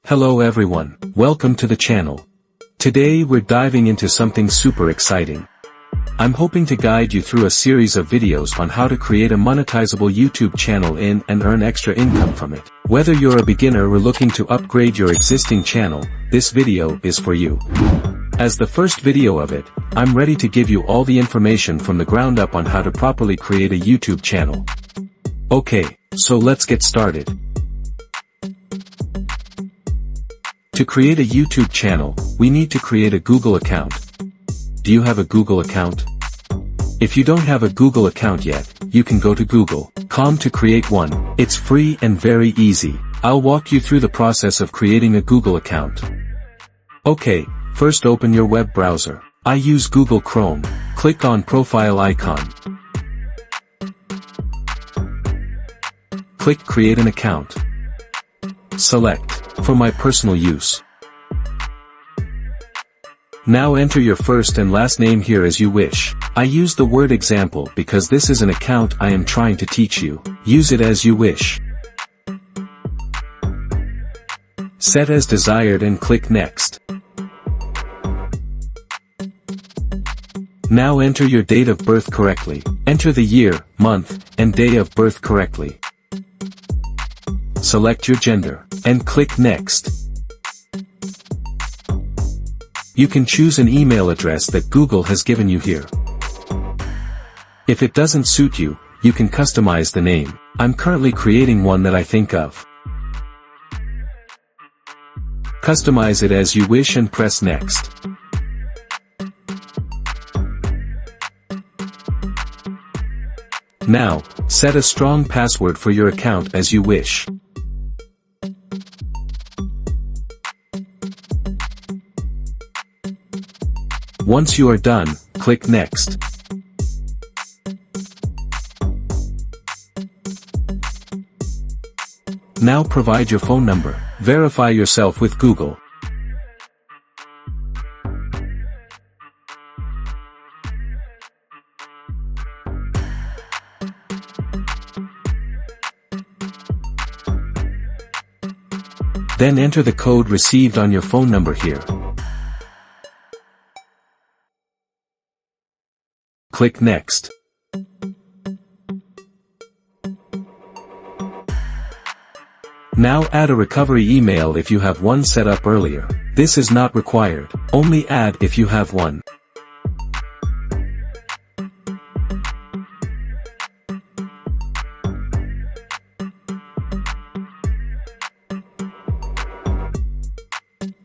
Hello everyone, welcome to the channel. Today we're diving into something super exciting. I'm hoping to guide you through a series of videos on how to create a monetizable YouTube channel and earn extra income from it. Whether you're a beginner or looking to upgrade your existing channel, this video is for you. As the first video of it, I'm ready to give you all the information from the ground up on how to properly create a YouTube channel. Okay, so let's get started. To create a YouTube channel, we need to create a Google account. Do you have a Google account? If you don't have a Google account yet, you can go to Google.com to create one. It's free and very easy. I'll walk you through the process of creating a Google account. Okay, first open your web browser. I use Google Chrome. Click on profile icon. Click create an account. Select for my personal use. Now enter your first and last name here as you wish. I use the word example because this is an account I am trying to teach you. Use it as you wish. Set as desired and click next. Now enter your date of birth correctly. Enter the year, month, and day of birth correctly. Select your gender, and click next. You can choose an email address that Google has given you here. If it doesn't suit you, you can customize the name. I'm currently creating one that I think of. Customize it as you wish and press next. Now, set a strong password for your account as you wish. Once you are done, click next. Now provide your phone number. Verify yourself with Google. Then enter the code received on your phone number here. Click next. Now add a recovery email if you have one set up earlier. This is not required, only add if you have one.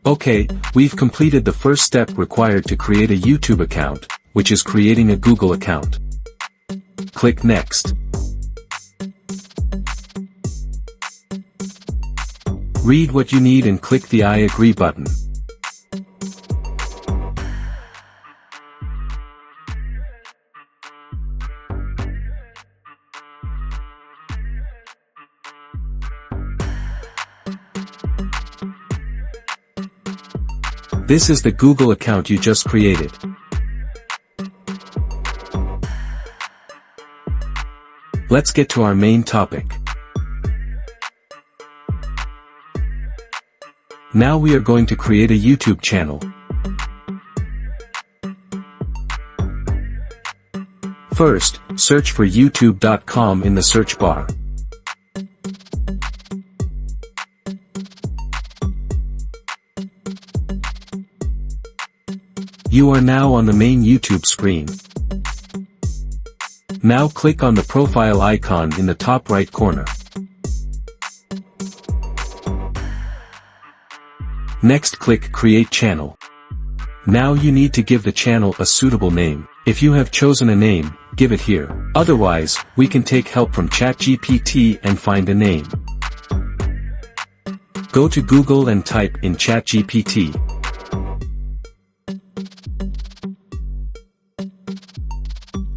Okay, we've completed the first step required to create a YouTube account, which is creating a Google account. Click next. Read what you need and click the I agree button. This is the Google account you just created. Let's get to our main topic. Now we are going to create a YouTube channel. First, search for youtube.com in the search bar. You are now on the main YouTube screen. Now click on the profile icon in the top right corner. Next click Create Channel. Now you need to give the channel a suitable name. If you have chosen a name, give it here. Otherwise, we can take help from ChatGPT and find a name. Go to Google and type in ChatGPT.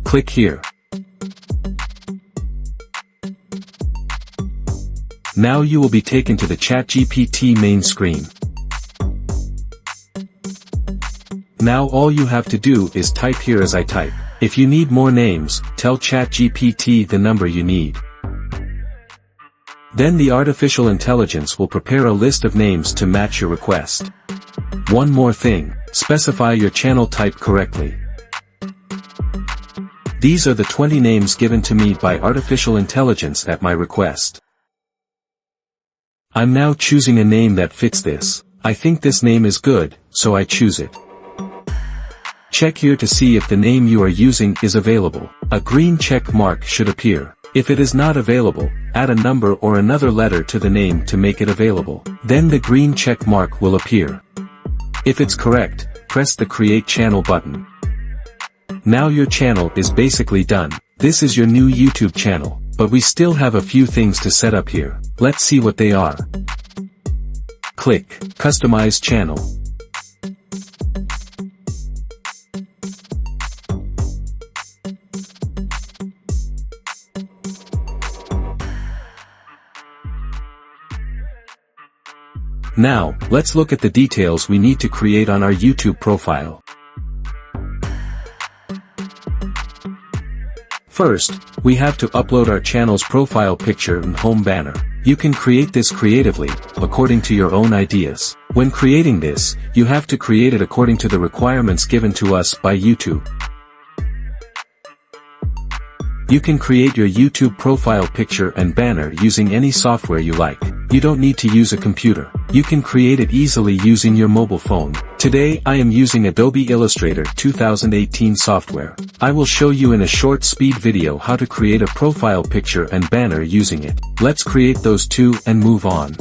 Click here. Now you will be taken to the ChatGPT main screen. Now all you have to do is type here as I type. If you need more names, tell ChatGPT the number you need. Then the artificial intelligence will prepare a list of names to match your request. One more thing, specify your channel type correctly. These are the 20 names given to me by artificial intelligence at my request. I'm now choosing a name that fits this. I think this name is good, so I choose it. Check here to see if the name you are using is available. A green check mark should appear. If it is not available, add a number or another letter to the name to make it available. Then the green check mark will appear. If it's correct, press the Create Channel button. Now your channel is basically done. This is your new YouTube channel, but we still have a few things to set up here. Let's see what they are. Click Customize Channel. Now, let's look at the details we need to create on our YouTube profile. First, we have to upload our channel's profile picture and home banner. You can create this creatively, according to your own ideas. When creating this, you have to create it according to the requirements given to us by YouTube. You can create your YouTube profile picture and banner using any software you like. You don't need to use a computer. You can create it easily using your mobile phone. Today I am using Adobe Illustrator 2018 software. I will show you in a short speed video how to create a profile picture and banner using it. Let's create those two and move on.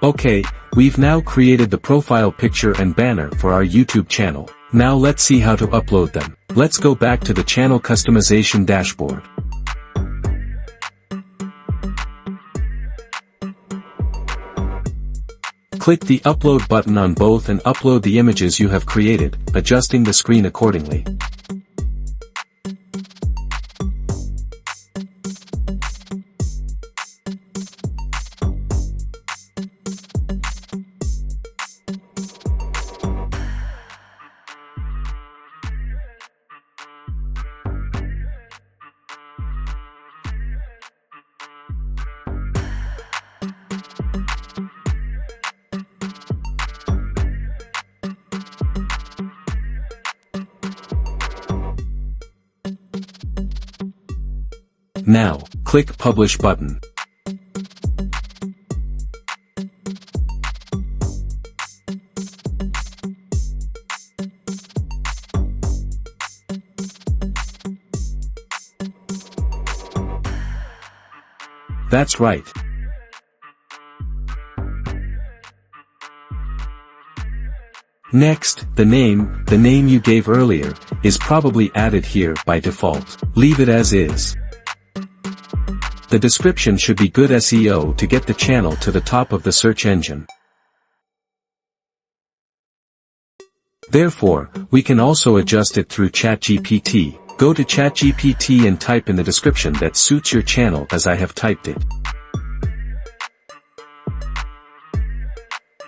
Okay, we've now created the profile picture and banner for our YouTube channel. Now let's see how to upload them. Let's go back to the channel customization dashboard. Click the upload button on both and upload the images you have created, adjusting the screen accordingly. Now, click Publish button. That's right. Next, the name you gave earlier, is probably added here by default. Leave it as is. The description should be good SEO to get the channel to the top of the search engine. Therefore, we can also adjust it through ChatGPT. Go to ChatGPT and type in the description that suits your channel as I have typed it.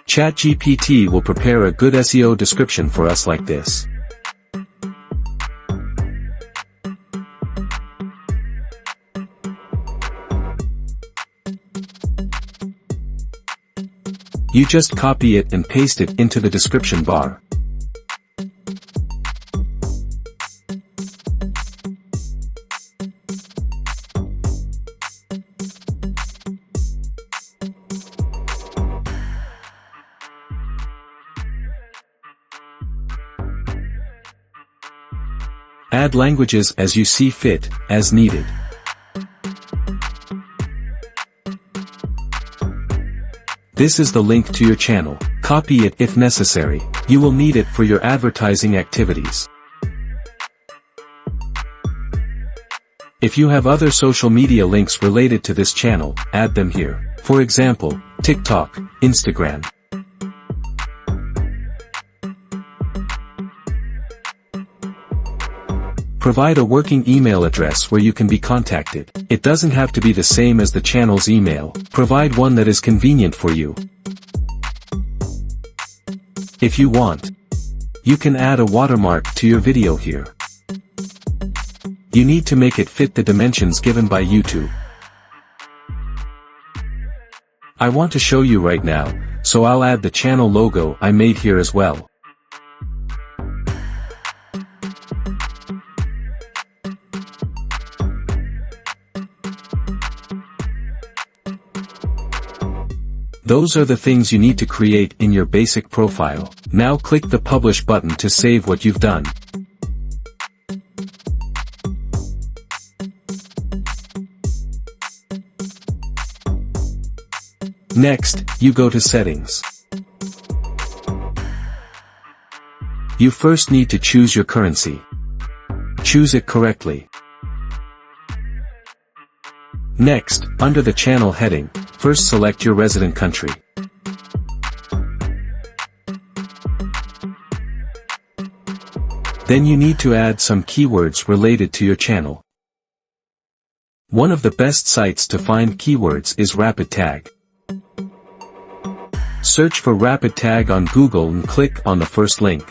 ChatGPT will prepare a good SEO description for us like this. You just copy it and paste it into the description bar. Add languages as you see fit, as needed. This is the link to your channel. Copy it if necessary. You will need it for your advertising activities. If you have other social media links related to this channel, add them here. For example, TikTok, Instagram. Provide a working email address where you can be contacted. It doesn't have to be the same as the channel's email. Provide one that is convenient for you. If you want, you can add a watermark to your video here. You need to make it fit the dimensions given by YouTube. I want to show you right now, so I'll add the channel logo I made here as well. Those are the things you need to create in your basic profile. Now click the Publish button to save what you've done. Next, you go to Settings. You first need to choose your currency. Choose it correctly. Next, under the channel heading, first select your resident country. Then you need to add some keywords related to your channel. One of the best sites to find keywords is Rapid Tag. Search for Rapid Tag on Google and click on the first link.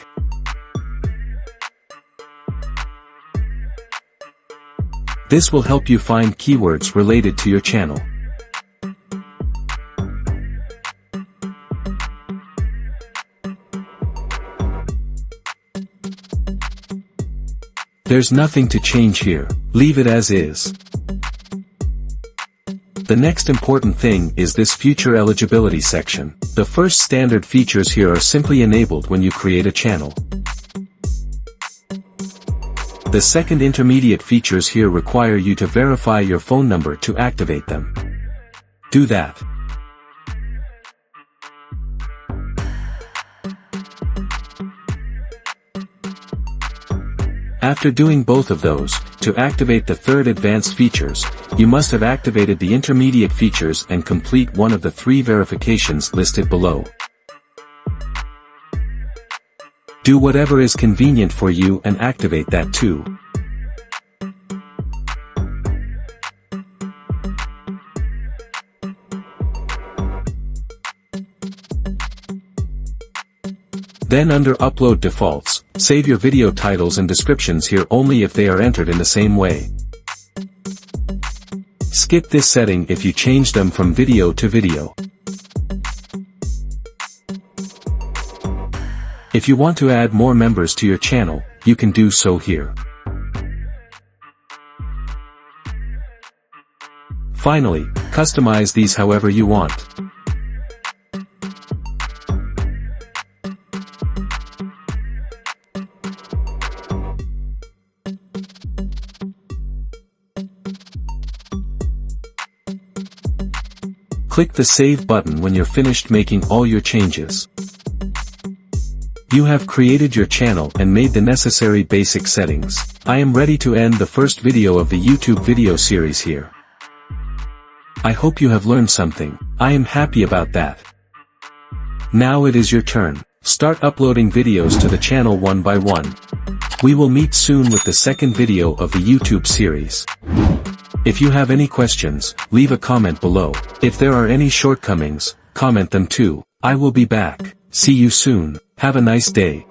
This will help you find keywords related to your channel. There's nothing to change here. Leave it as is. The next important thing is this Future Eligibility section. The first standard features here are simply enabled when you create a channel. The second intermediate features here require you to verify your phone number to activate them. Do that. After doing both of those, to activate the third advanced features, you must have activated the intermediate features and complete one of the 3 verifications listed below. Do whatever is convenient for you and activate that too. Then under Upload Defaults, save your video titles and descriptions here only if they are entered in the same way. Skip this setting if you change them from video to video. If you want to add more members to your channel, you can do so here. Finally, customize these however you want. Click the Save button when you're finished making all your changes. You have created your channel and made the necessary basic settings. I am ready to end the first video of the YouTube video series here. I hope you have learned something. I am happy about that. Now it is your turn. Start uploading videos to the channel one by one. We will meet soon with the second video of the YouTube series. If you have any questions, leave a comment below. If there are any shortcomings, comment them too. I will be back. See you soon. Have a nice day.